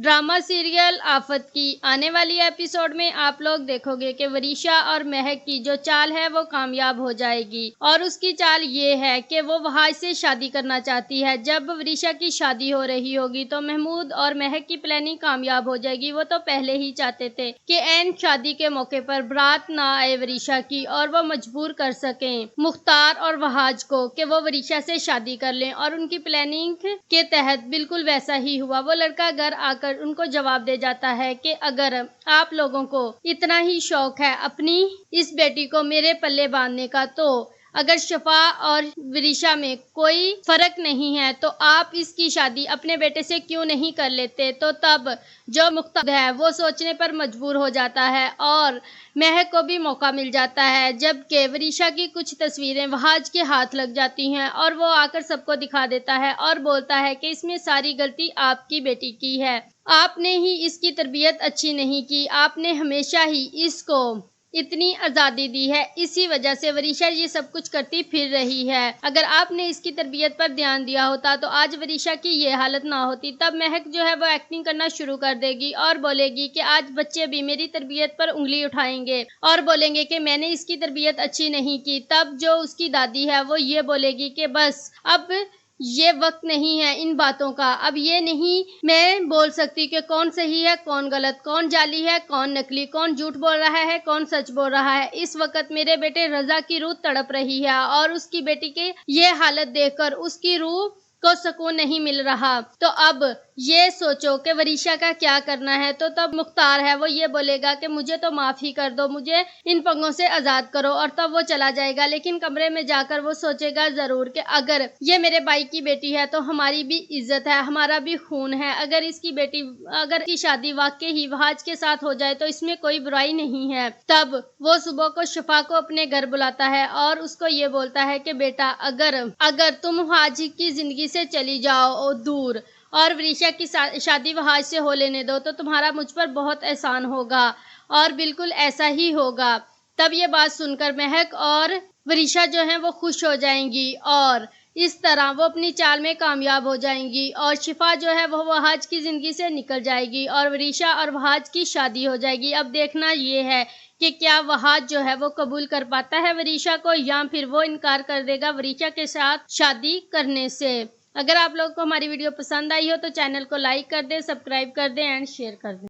Drama serial आफत की आने वाली एपिसोड में आप लोग देखोगे कि वरीशा और महक की जो चाल है वो कामयाब हो जाएगी। और उसकी चाल ये है कि वो वहाज से शादी करना चाहती है। जब वरीशा की शादी हो रही होगी तो महमूद और महक की प्लानिंग कामयाब हो जाएगी। वो तो पहले ही चाहते थे कि एन शादी के मौके पर बारात ना आए वरीशा की, और वो मजबूर कर सकें मुख्तार और वहाज को कि वो वरीशा से शादी कर लें। और उनकी प्लानिंग के तहत बिल्कुल वैसा ही हुआ। वो लड़का घर आकर उनको जवाब दे जाता है कि अगर आप लोगों को इतना ही शौक है अपनी इस बेटी को मेरे पल्ले बांधने का, तो अगर शफा और वरीशा में कोई फर्क नहीं है तो आप इसकी शादी अपने बेटे से क्यों नहीं कर लेते। तो तब जो मुख्तार है वो सोचने पर मजबूर हो जाता है और महक को भी मौका मिल जाता है। जबकि वरीशा की कुछ तस्वीरें वहाज के हाथ लग जाती हैं और वो आकर सबको दिखा देता है और बोलता है कि इसमें सारी गलती आपकी बेटी की है। आपने ही इसकी तरबियत अच्छी नहीं की, आपने हमेशा ही इसको इतनी आज़ादी दी है, इसी वजह से वरीशा ये सब कुछ करती फिर रही है। अगर आपने इसकी तरबियत पर ध्यान दिया होता तो आज वरीशा की ये हालत ना होती। तब महक जो है वो एक्टिंग करना शुरू कर देगी और बोलेगी कि आज बच्चे भी मेरी तरबियत पर उंगली उठाएंगे और बोलेंगे कि मैंने इसकी तरबियत अच्छी नहीं की। तब जो उसकी दादी है वो ये बोलेगी कि बस अब ये वक्त नहीं है इन बातों का। अब ये नहीं मैं बोल सकती कि कौन सही है कौन गलत, कौन जाली है कौन नकली, कौन झूठ बोल रहा है कौन सच बोल रहा है। इस वक्त मेरे बेटे रजा की रूह तड़प रही है और उसकी बेटी के ये हालत देखकर उसकी रूह को सुकून नहीं मिल रहा। तो अब ये सोचो कि वरीशा का क्या करना है। तो तब मुख्तार है वो ये बोलेगा कि मुझे तो माफ ही कर दो, मुझे इन पंगों से आजाद करो। और तब वो चला जाएगा, लेकिन कमरे में जाकर वो सोचेगा जरूर कि अगर ये मेरे भाई की बेटी है तो हमारी भी इज्जत है, हमारा भी खून है। अगर इसकी शादी वाकई ही वहाज के साथ हो जाए तो इसमें कोई बुराई नहीं है। तब वो सुबह को शफा को अपने घर बुलाता है और उसको ये बोलता है कि बेटा अगर तुम वहाज की जिंदगी से चली जाओ दूर और वरीशा की शादी वहाज से हो लेने दो तो तुम्हारा मुझ पर बहुत एहसान होगा। और बिल्कुल ऐसा ही होगा। तब ये बात सुनकर महक और वरीशा जो है वो खुश हो जाएंगी और इस तरह वो अपनी चाल में कामयाब हो जाएंगी और शिफा जो है वो वहाज की जिंदगी से निकल जाएगी और वरीशा और वहाज की शादी हो जाएगी। अब देखना ये है कि क्या वहाज जो है वो कबूल कर पाता है वरीशा को या फिर वो इनकार कर देगा वरीशा के साथ शादी करने से। अगर आप लोगों को हमारी वीडियो पसंद आई हो तो चैनल को लाइक कर दें, सब्सक्राइब कर दें एंड शेयर कर दें।